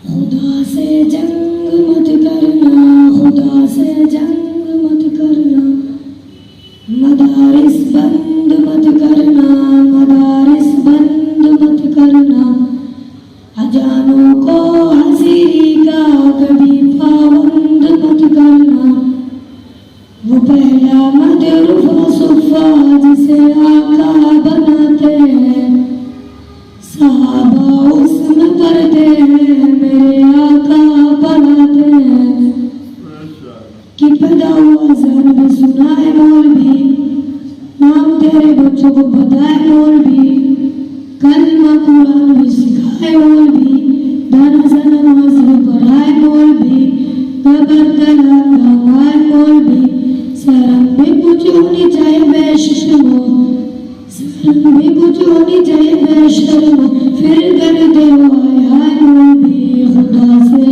खुदा से जंग मत करना, खुदा से जंग मत करना, मदारिस बंद मत करना, मदारिस बंद मत करना, अजानों को हज़ीरी का कभी पाबंद मत करना। वो पहला मदरुफा सुफ़ा जिसे आका बनाते हैं, सहाबा उसमें पढ़ते हैं, मेरे आका पढ़ाते हैं। कि पैदा हुआ ज़हन भी सुना है मौलवी, नाम तेरे बच्चों को बताए मौलवी, कलमा कुरान भी सिखाए मौलवी, दाना सा नमाज़ भी पढ़ाए मौलवी, कबर तलाक करवाए मौलवी। शर्म भी कुछ होनी चाहिए बेशर्मो, शर्म भी कुछ होनी चाहिए बेशर्मो, फिर कर दे हाय हाय मौलवी। खुदा से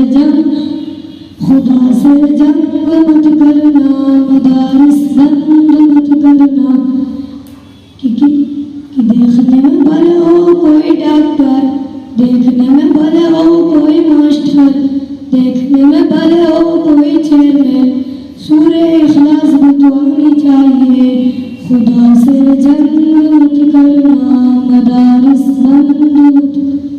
जंग मत करना, मदारिस बंद मत करना। कि देखने में भले हो कोई डॉक्टर, देखने में भले हो कोई मास्टर, देखने में भले हो कोई चेयरमैन, सूरे इखलास भी तो आनी चाहिए। खुदा से जंग मत करना, मदारिस बंद मत करना।